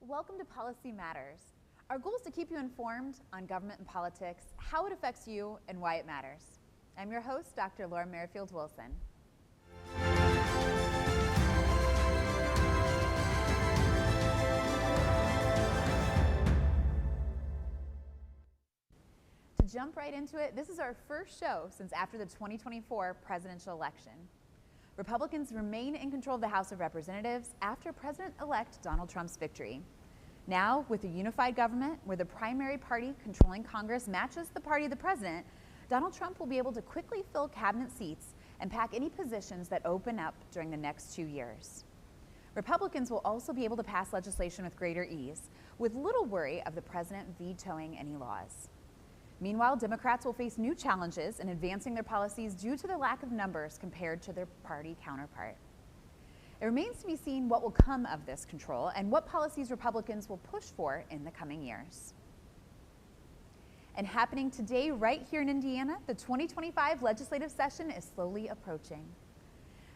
Welcome to Policy Matters. Our goal is to keep you informed on government and politics, how it affects you, and why it matters. I'm your host, Dr. Laura Merrifield Wilson. To jump right into it, this is our first show since after the 2024 presidential election. Republicans remain in control of the House of Representatives after President-elect Donald Trump's victory. Now, with a unified government where the primary party controlling Congress matches the party of the president, Donald Trump will be able to quickly fill cabinet seats and pack any positions that open up during the next 2 years. Republicans will also be able to pass legislation with greater ease, with little worry of the president vetoing any laws. Meanwhile, Democrats will face new challenges in advancing their policies due to the lack of numbers compared to their party counterpart. It remains to be seen what will come of this control and what policies Republicans will push for in the coming years. And happening today right here in Indiana, the 2025 legislative session is slowly approaching.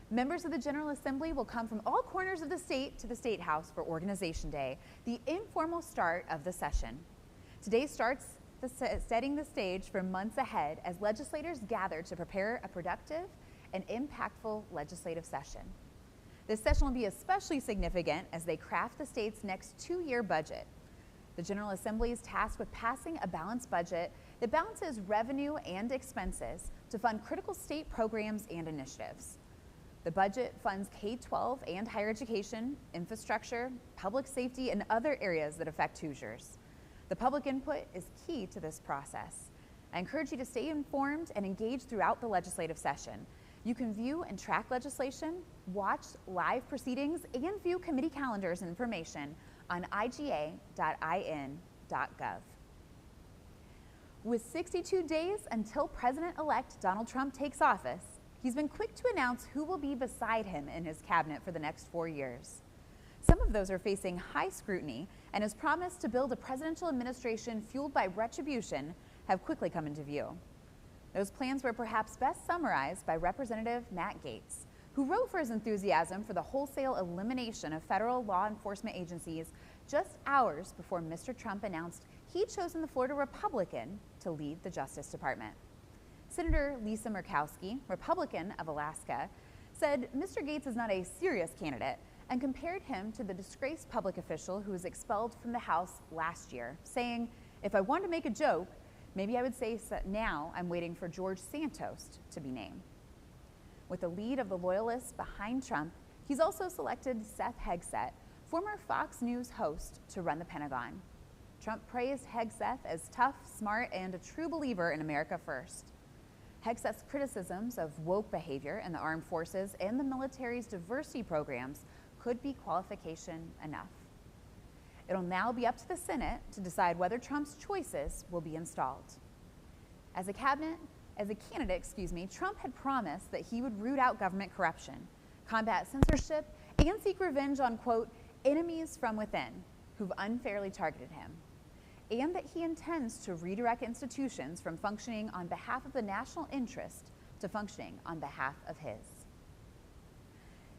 Members of the General Assembly will come from all corners of the state to the State House for Organization Day, the informal start of the session. Today starts setting the stage for months ahead as legislators gather to prepare a productive and impactful legislative session. This session will be especially significant as they craft the state's next 2-year budget. The General Assembly is tasked with passing a balanced budget that balances revenue and expenses to fund critical state programs and initiatives. The budget funds K-12 and higher education, infrastructure, public safety, and other areas that affect Hoosiers. The public input is key to this process. I encourage you to stay informed and engage throughout the legislative session. You can view and track legislation, watch live proceedings, and view committee calendars and information on iga.in.gov. With 62 days until President-elect Donald Trump takes office, he's been quick to announce who will be beside him in his cabinet for the next 4 years. Some of those are facing high scrutiny, and his promise to build a presidential administration fueled by retribution have quickly come into view. Those plans were perhaps best summarized by Representative Matt Gaetz, who wrote for his enthusiasm for the wholesale elimination of federal law enforcement agencies just hours before Mr. Trump announced he'd chosen the Florida Republican to lead the Justice Department. Senator Lisa Murkowski, Republican of Alaska, said Mr. Gaetz is not a serious candidate and compared him to the disgraced public official who was expelled from the House last year, saying, "If I wanted to make a joke, maybe I would say now I'm waiting for George Santos to be named." With the lead of the loyalists behind Trump, he's also selected Seth Hegseth, former Fox News host, to run the Pentagon. Trump praised Hegseth as tough, smart, and a true believer in America first. Hegseth's criticisms of woke behavior in the armed forces and the military's diversity programs could be qualification enough. It'll now be up to the Senate to decide whether Trump's choices will be installed. As a candidate, Trump had promised that he would root out government corruption, combat censorship, and seek revenge on, quote, enemies from within who've unfairly targeted him, and that he intends to redirect institutions from functioning on behalf of the national interest to functioning on behalf of his.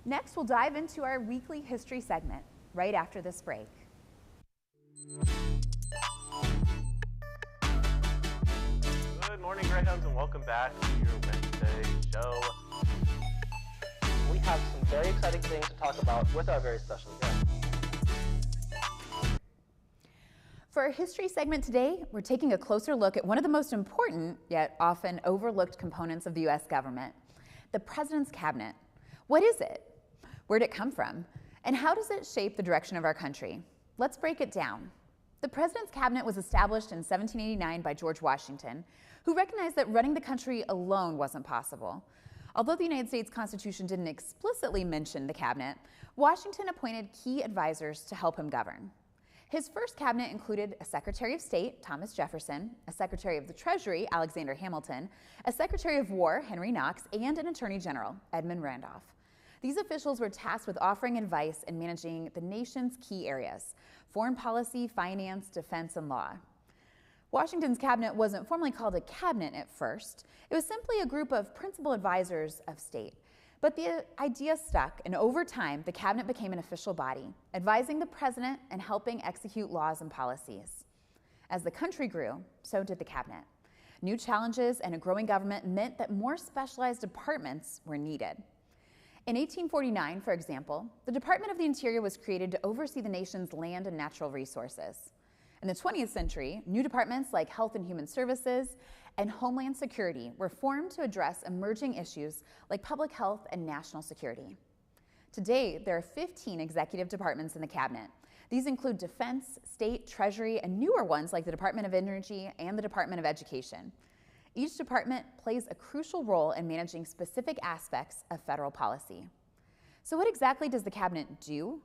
Next, we'll dive into our weekly history segment right after this break. Good morning, Greyhounds, and welcome back to your Wednesday show. We have some very exciting things to talk about with our very special guest. For our history segment today, we're taking a closer look at one of the most important, yet often overlooked components of the U.S. government, the President's Cabinet. What is it? Where did it come from? And how does it shape the direction of our country? Let's break it down. The President's Cabinet was established in 1789 by George Washington, who recognized that running the country alone wasn't possible. Although the United States Constitution didn't explicitly mention the cabinet, Washington appointed key advisors to help him govern. His first cabinet included a Secretary of State, Thomas Jefferson, a Secretary of the Treasury, Alexander Hamilton, a Secretary of War, Henry Knox, and an Attorney General, Edmund Randolph. These officials were tasked with offering advice and managing the nation's key areas: foreign policy, finance, defense, and law. Washington's cabinet wasn't formally called a cabinet at first. It was simply a group of principal advisors of state. But the idea stuck, and over time, the cabinet became an official body, advising the president and helping execute laws and policies. As the country grew, so did the cabinet. New challenges and a growing government meant that more specialized departments were needed. In 1849, for example, the Department of the Interior was created to oversee the nation's land and natural resources. In the 20th century, new departments like Health and Human Services and Homeland Security were formed to address emerging issues like public health and national security. Today, there are 15 executive departments in the cabinet. These include Defense, State, Treasury, and newer ones like the Department of Energy and the Department of Education. Each department plays a crucial role in managing specific aspects of federal policy. So what exactly does the cabinet do?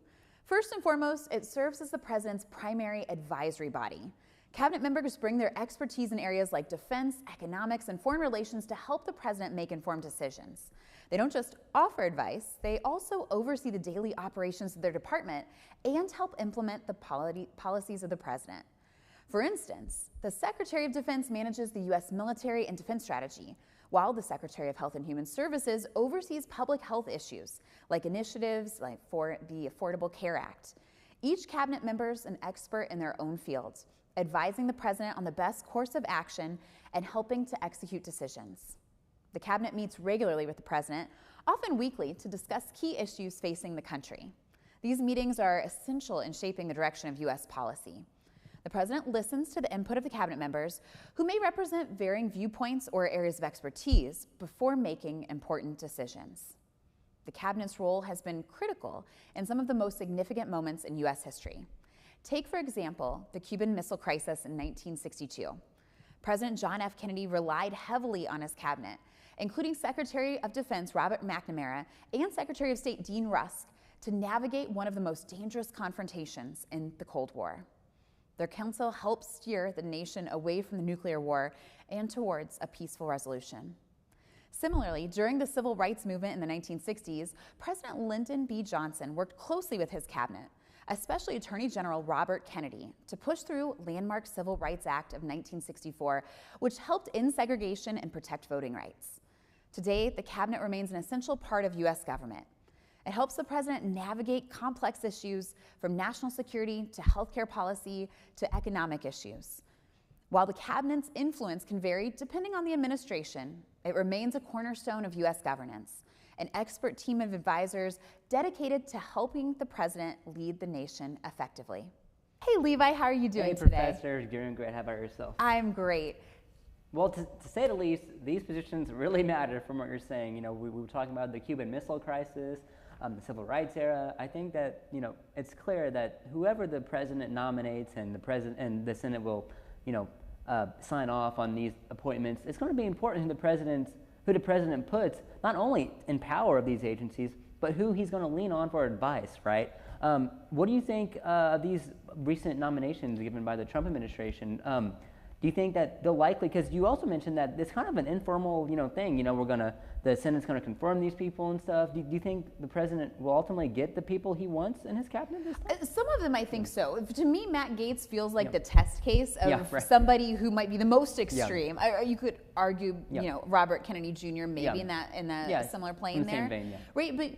First and foremost, it serves as the president's primary advisory body. Cabinet members bring their expertise in areas like defense, economics, and foreign relations to help the president make informed decisions. They don't just offer advice, they also oversee the daily operations of their department and help implement the policies of the president. For instance, the Secretary of Defense manages the U.S. military and defense strategy, while the Secretary of Health and Human Services oversees public health issues, like initiatives like for the Affordable Care Act. Each cabinet member is an expert in their own field, advising the president on the best course of action and helping to execute decisions. The cabinet meets regularly with the president, often weekly, to discuss key issues facing the country. These meetings are essential in shaping the direction of U.S. policy. The president listens to the input of the cabinet members, who may represent varying viewpoints or areas of expertise, before making important decisions. The cabinet's role has been critical in some of the most significant moments in U.S. history. Take, for example, the Cuban Missile Crisis in 1962. President John F. Kennedy relied heavily on his cabinet, including Secretary of Defense Robert McNamara and Secretary of State Dean Rusk, to navigate one of the most dangerous confrontations in the Cold War. Their counsel helped steer the nation away from the nuclear war and towards a peaceful resolution. Similarly, during the civil rights movement in the 1960s, President Lyndon B. Johnson worked closely with his cabinet, especially Attorney General Robert Kennedy, to push through landmark Civil Rights Act of 1964, which helped end segregation and protect voting rights. Today, the cabinet remains an essential part of U.S. government. It helps the president navigate complex issues from national security to healthcare policy to economic issues. While the cabinet's influence can vary depending on the administration, it remains a cornerstone of U.S. governance, an expert team of advisors dedicated to helping the president lead the nation effectively. Hey, Levi, how are you doing today? Hey, Professor, doing great. How about yourself? I'm great. Well, to say the least, these positions really matter from what you're saying. You know, we were talking about the Cuban Missile Crisis, the Civil Rights era. I think that, you know, it's clear that whoever the president nominates and the president and the Senate will, you know, sign off on these appointments, it's going to be important who the president puts, not only in power of these agencies, but who he's going to lean on for advice, right? What do you think of these recent nominations given by the Trump administration? Do you think that they'll likely, because you also mentioned that it's kind of an informal, you know, thing, you know, the Senate's going to confirm these people and stuff. Do you think the president will ultimately get the people he wants in his cabinet this time? Some of them I think so. To me, Matt Gaetz feels like the test case of somebody who might be the most extreme. You could argue, you know, Robert Kennedy Jr. maybe in that similar plane there. Same vein, Right, but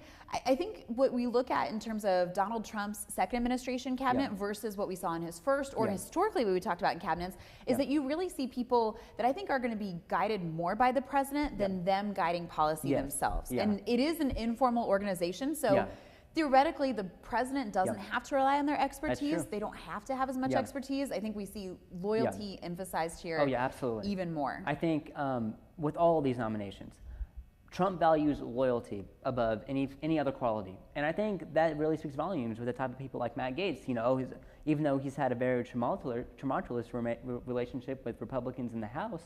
I think what we look at in terms of Donald Trump's second administration cabinet versus what we saw in his first, or historically what we talked about in cabinets, is that you really see people that I think are going to be guided more by the president than them guiding policy themselves. And it is an informal organization, so theoretically the president doesn't have to rely on their expertise. They don't have to have as much expertise. I think we see loyalty emphasized here absolutely. Even more. I think with all of these nominations, Trump values loyalty above any other quality, and I think that really speaks volumes with the type of people like Matt Gaetz. You know, even though he's had a very tumultuous relationship with Republicans in the House,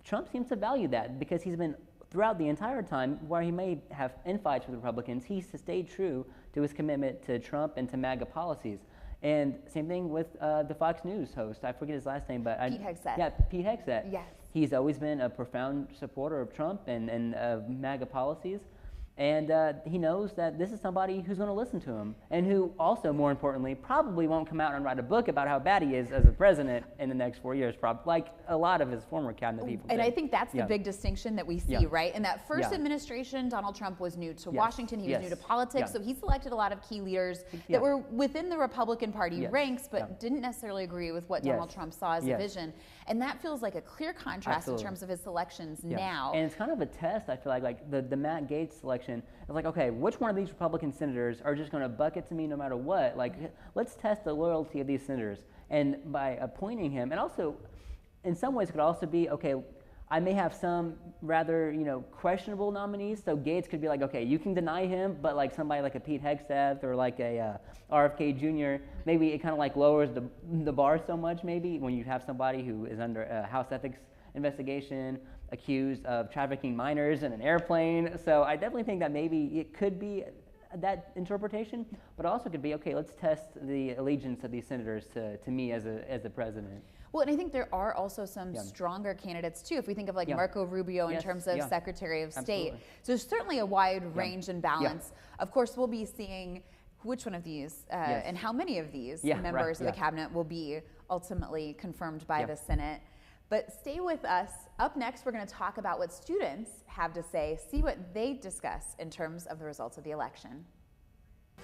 Trump seems to value that because he's been throughout the entire time, where he may have infights with Republicans, he's stayed true to his commitment to Trump and to MAGA policies. And same thing with the Fox News host. I forget his last name, but Pete Hegseth. Yeah, Pete Hegseth. Yes. He's always been a profound supporter of Trump and of MAGA policies. And he knows that this is somebody who's going to listen to him, and who also, more importantly, probably won't come out and write a book about how bad he is as a president in the next 4 years, like a lot of his former cabinet people And did. I think that's the big distinction that we see, right? In that first administration, Donald Trump was new to Washington. He was new to politics, so he selected a lot of key leaders that were within the Republican Party ranks, but didn't necessarily agree with what Donald Trump saw as a vision. And that feels like a clear contrast in terms of his selections now. And it's kind of a test, I feel like the Matt Gaetz selection. It's like, okay, which one of these Republican senators are just going to bucket to me no matter what? Like, let's test the loyalty of these senators. And by appointing him, and also, in some ways, it could also be, okay, I may have some rather, questionable nominees. So Gaetz could be like, okay, you can deny him, but like somebody like a Pete Hegseth or like a RFK Jr., maybe it kind of like lowers the bar so much, maybe, when you have somebody who is under a House ethics investigation, accused of trafficking minors in an airplane. So I definitely think that maybe it could be that interpretation, but also could be, okay, let's test the allegiance of these senators to me as a president. Well, and I think there are also some stronger candidates too. If we think of like Marco Rubio in terms of Secretary of State. Absolutely. So there's certainly a wide range and balance. Of course, we'll be seeing which one of these and how many of these members of the cabinet will be ultimately confirmed by the Senate. But stay with us. Up next, we're going to talk about what students have to say, see what they discuss in terms of the results of the election.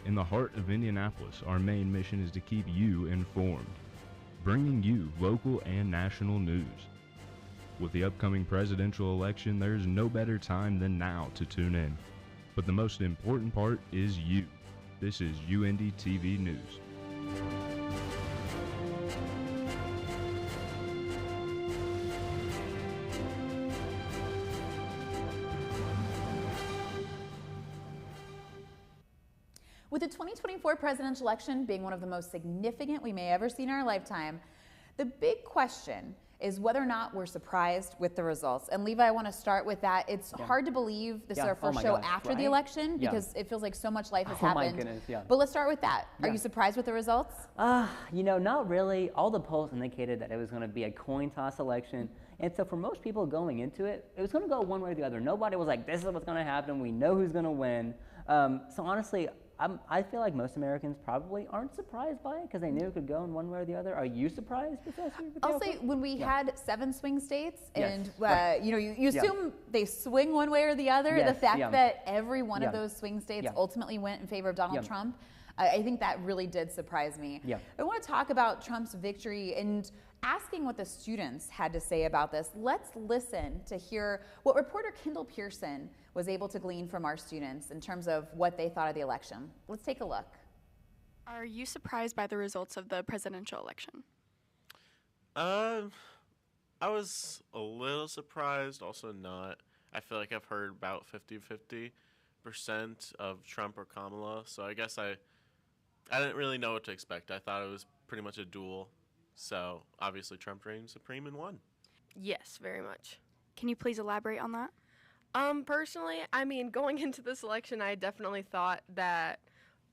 In the heart of Indianapolis, our main mission is to keep you informed, bringing you local and national news. With the upcoming presidential election, there's no better time than now to tune in. But the most important part is you. This is UND TV News. With the 2024 presidential election being one of the most significant we may ever see in our lifetime, the big question is whether or not we're surprised with the results. And Levi, I want to start with that. It's hard to believe this is our first show after the election because it feels like so much life has happened. My goodness, But let's start with that. Are you surprised with the results? Not really. All the polls indicated that it was going to be a coin toss election. And so for most people going into it, it was going to go one way or the other. Nobody was like, this is what's going to happen. We know who's going to win. So honestly, I feel like most Americans probably aren't surprised by it because they knew it could go in one way or the other. Are you surprised, Professor? I'll say when we had 7 swing states, and you assume they swing one way or the other. The fact that every one of those swing states ultimately went in favor of Donald Trump, I think that really did surprise me. I want to talk about Trump's victory and asking what the students had to say about this. Let's listen to hear what reporter Kendall Pearson was able to glean from our students in terms of what they thought of the election. Let's take a look. Are you surprised by the results of the presidential election? I was a little surprised, also not. I feel like I've heard about 50-50% of Trump or Kamala, so I guess I didn't really know what to expect. I thought it was pretty much a duel, so obviously Trump reigned supreme and won. Yes, very much. Can you please elaborate on that? Personally, going into this election, I definitely thought that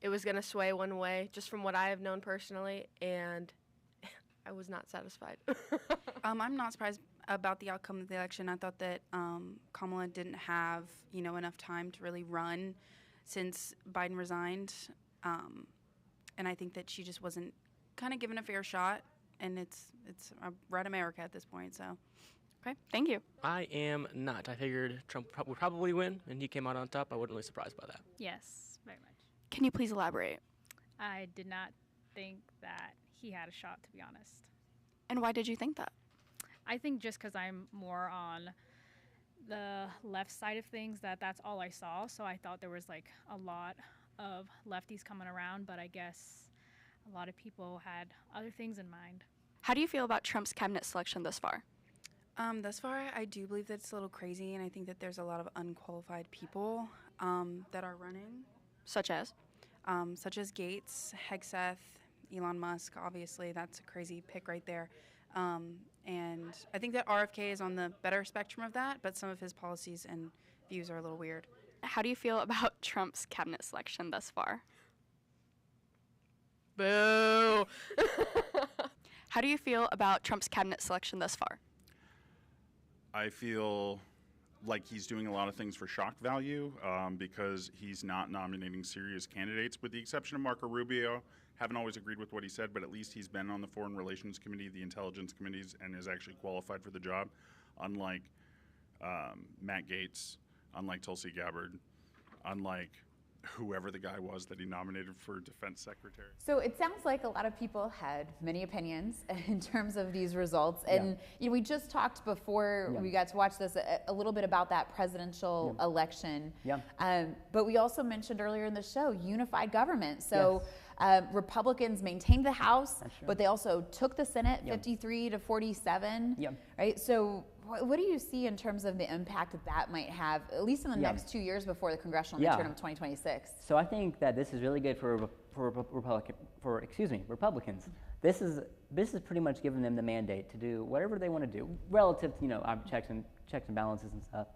it was going to sway one way, just from what I have known personally, and I was not satisfied. I'm not surprised about the outcome of the election. I thought that Kamala didn't have, enough time to really run since Biden resigned, and I think that she just wasn't kind of given a fair shot, and it's red America at this point, so. Okay, thank you. I am not. I figured Trump would probably win, and he came out on top. I wasn't really surprised by that. Yes, very much. Can you please elaborate? I did not think that he had a shot, to be honest. And why did you think that? I think just because I'm more on the left side of things, that's all I saw. So I thought there was like a lot of lefties coming around, but I guess a lot of people had other things in mind. How do you feel about Trump's cabinet selection thus far? Thus far, I do believe that it's a little crazy, and I think that there's a lot of unqualified people that are running. Such as? Such as Gaetz, Hegseth, Elon Musk, obviously. That's a crazy pick right there. And I think that RFK is on the better spectrum of that, but some of his policies and views are a little weird. How do you feel about Trump's cabinet selection thus far? Boo! How do you feel about Trump's cabinet selection thus far? I feel like he's doing a lot of things for shock value because he's not nominating serious candidates, with the exception of Marco Rubio. Haven't always agreed with what he said, but at least he's been on the Foreign Relations Committee, the Intelligence Committees, and is actually qualified for the job, unlike Matt Gaetz, unlike Tulsi Gabbard, unlike whoever the guy was that he nominated for defense secretary. So it sounds like a lot of people had many opinions in terms of these results. And we just talked before we got to watch this a little bit about that presidential election. But we also mentioned earlier in the show, unified government. So Republicans maintained the House, but they also took the Senate 53 to 47. Right? So what do you see in terms of the impact that might have, at least in the next 2 years before the congressional midterm of 2026? So I think that this is really good for Republicans. This is pretty much giving them the mandate to do whatever they want to do relative to our checks and balances and stuff.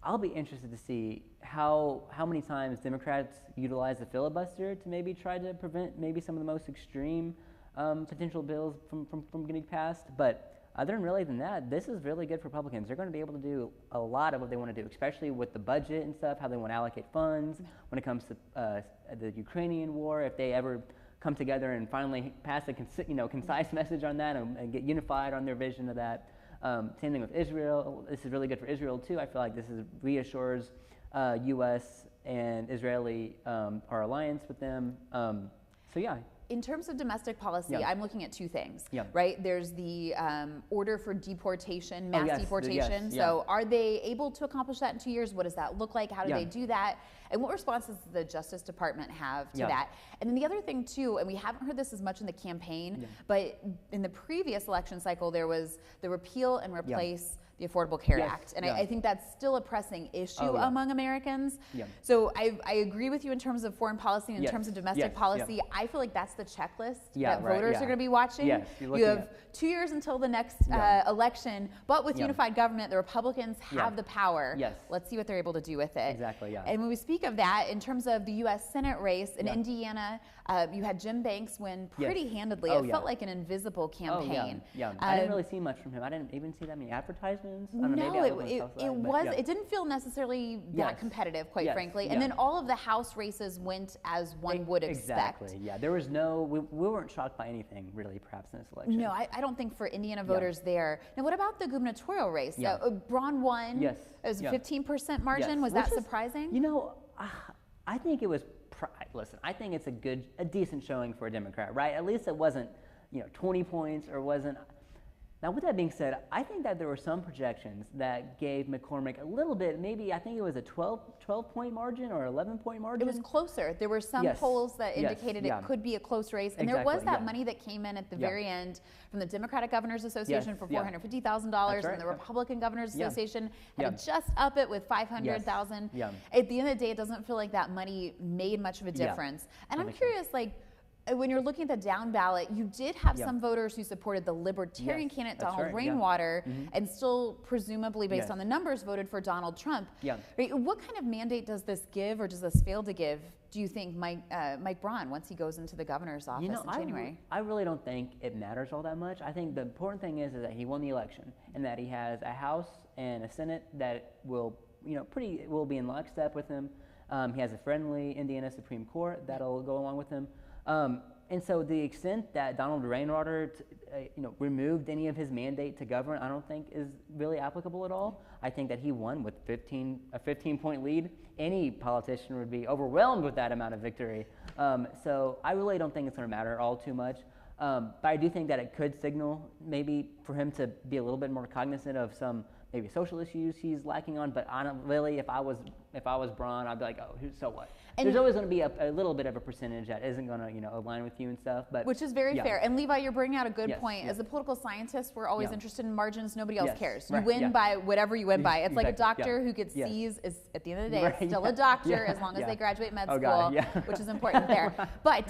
I'll be interested to see how many times Democrats utilize the filibuster to maybe try to prevent maybe some of the most extreme potential bills from getting passed. But other than that, this is really good for Republicans. They're going to be able to do a lot of what they want to do, especially with the budget and stuff, how they want to allocate funds when it comes to the Ukrainian war. If they ever come together and finally pass a concise message on that and get unified on their vision of that. Same thing with Israel. This is really good for Israel too. I feel like this reassures U.S. and Israeli our alliance with them. So yeah. In terms of domestic policy, I'm looking at two things, right? There's the order for deportation, mass deportation. So are they able to accomplish that in 2 years? What does that look like? How do they do that? And what responses does the Justice Department have to that? And then the other thing too, and we haven't heard this as much in the campaign, but in the previous election cycle, there was the repeal and replace the Affordable Care Act. And I think that's still a pressing issue among Americans. So I agree with you in terms of foreign policy, in terms of domestic policy. I feel like that's the checklist that voters are going to be watching. You have 2 years until the next election, but with unified government, the Republicans have the power. Let's see what they're able to do with it. And when we speak of that, in terms of the U.S. Senate race in Indiana, you had Jim Banks win pretty handedly. It felt like an invisible campaign. I didn't really see much from him. I didn't even see that many advertisements. It didn't feel necessarily that competitive, quite frankly. And then all of the House races went as one would expect. There was we weren't shocked by anything really, perhaps in this election. No, I don't think for Indiana voters there. Now, what about the gubernatorial race? Braun won. It was a 15% margin. Was that surprising? I think it was. Listen, I think it's a decent showing for a Democrat, right? At least it wasn't, 20 points or wasn't. Now, with that being said, I think that there were some projections that gave McCormick a little bit, maybe I think it was a 12-point margin or 11-point margin. It was closer. There were some polls that indicated it could be a close race. And there was that money that came in at the very end from the Democratic Governors Association for $450,000, and the Republican Governors Association had to just up it with $500,000. At the end of the day, it doesn't feel like that money made much of a difference. And I'm curious, when you're looking at the down ballot, you did have some voters who supported the Libertarian candidate, Donald Rainwater, and still, presumably based on the numbers, voted for Donald Trump. Right? What kind of mandate does this give, or does this fail to give, do you think, Mike Braun, once he goes into the governor's office in January? I really don't think it matters all that much. I think the important thing is that he won the election, and that he has a House and a Senate that will, will be in lockstep with him. He has a friendly Indiana Supreme Court that'll go along with him. And so the extent that Donald Rainwater, removed any of his mandate to govern, I don't think is really applicable at all. I think that he won with a 15-point lead. Any politician would be overwhelmed with that amount of victory. So I really don't think it's going to matter all too much. But I do think that it could signal maybe for him to be a little bit more cognizant of some maybe social issues he's lacking on. But really, if I was Braun, I'd be like, oh, so what? And there's always going to be a little bit of a percentage that isn't going to align with you and stuff. But which is very fair. And Levi, you're bringing out a good point. As a political scientist, we're always interested in margins. Nobody else cares. You win by whatever you win by. It's like a doctor who gets C's is at the end of the day still a doctor as long as they graduate med school, which is important there. But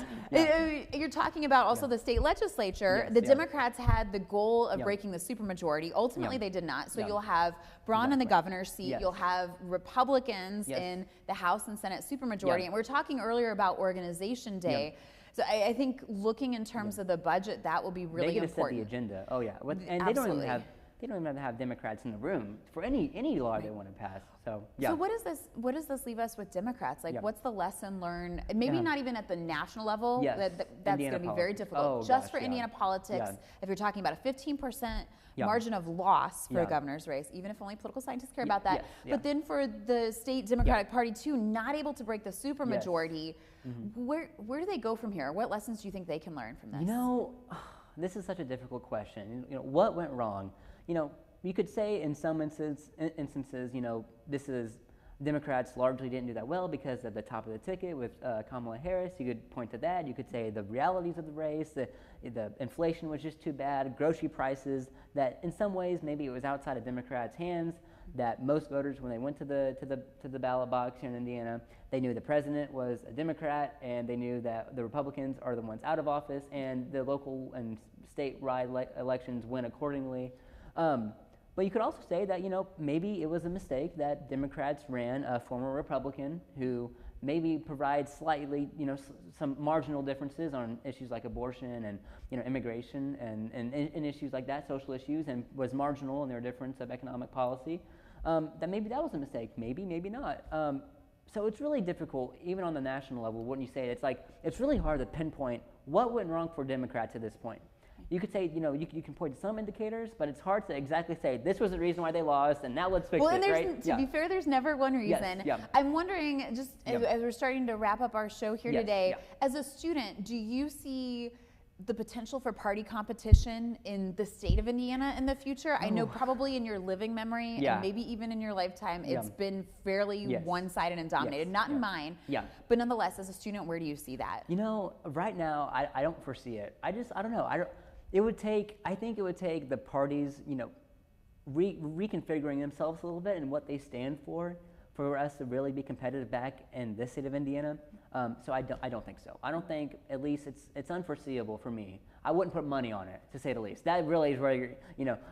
you're talking about also the state legislature. The Democrats had the goal of breaking the supermajority. Ultimately, they did not. So you'll have Braun in the governor's seat. You'll have Republicans in the House and Senate supermajority. And we were talking earlier about Organization Day. So I think looking in terms of the budget, that will be really important. They get to set the agenda. And they don't they don't even have Democrats in the room for any law they want to pass. So yeah. So what does this leave us with Democrats? Like, what's the lesson learned? Maybe Yeah. not even at the national level. Yes. That's going to be very politics. difficult. Oh, Just gosh, for yeah. Indiana politics, Yeah. if you're talking about a 15% Yeah. margin of loss for Yeah. a governor's race, even if only political scientists care about that. yes, yeah. But then for the state Democratic Party too, not able to break the supermajority, Mm-hmm. where do they go from here? What lessons do you think they can learn from this? You know, this is such a difficult question. You know, what went wrong? You know, you could say in some instances, you know, this is Democrats largely didn't do that well because of the top of the ticket with Kamala Harris. You could point to that. You could say the realities of the race, the inflation was just too bad, grocery prices, that in some ways maybe it was outside of Democrats' hands, that most voters, when they went to the ballot box here in Indiana, they knew the president was a Democrat, and they knew that the Republicans are the ones out of office, and the local and statewide elections went accordingly. But you could also say that, you know, maybe it was a mistake that Democrats ran a former Republican who maybe provides slightly, you know, some marginal differences on issues like abortion and, you know, immigration and issues like that, social issues, and was marginal in their difference of economic policy. That maybe that was a mistake. Maybe not. So it's really difficult, even on the national level, wouldn't you say? It's like, it's really hard to pinpoint what went wrong for Democrats at this point. You could say, you know, you can point to some indicators, but it's hard to exactly say this was the reason why they lost, and now let's fix and it, right? To be fair, there's never one reason. Yes, yeah. I'm wondering, just as we're starting to wrap up our show here today, yeah. as a student, do you see the potential for party competition in the state of Indiana in the future? I know probably in your living memory, and maybe even in your lifetime, it's been fairly one-sided and dominated. Not in mine, but nonetheless, as a student, where do you see that? You know, right now, I don't foresee it. I don't know. I think it would take the parties, you know, reconfiguring themselves a little bit and what they stand for us to really be competitive back in this state of Indiana. So I don't think so. I don't think, at least it's unforeseeable for me. I wouldn't put money on it, to say the least. That really is where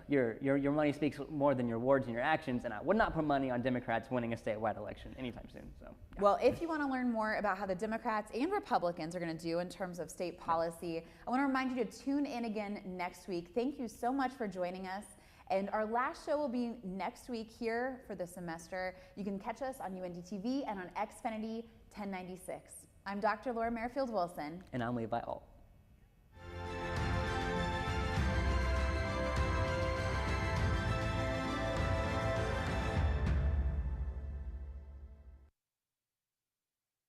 your money speaks more than your words and your actions, and I would not put money on Democrats winning a statewide election anytime soon. So. Yeah. Well, if you want to learn more about how the Democrats and Republicans are going to do in terms of state policy, I want to remind you to tune in again next week. Thank you so much for joining us. And our last show will be next week here for the semester. You can catch us on UND TV and on Xfinity 1096. I'm Dr. Laura Merrifield Wilson. And I'm Levi Alt.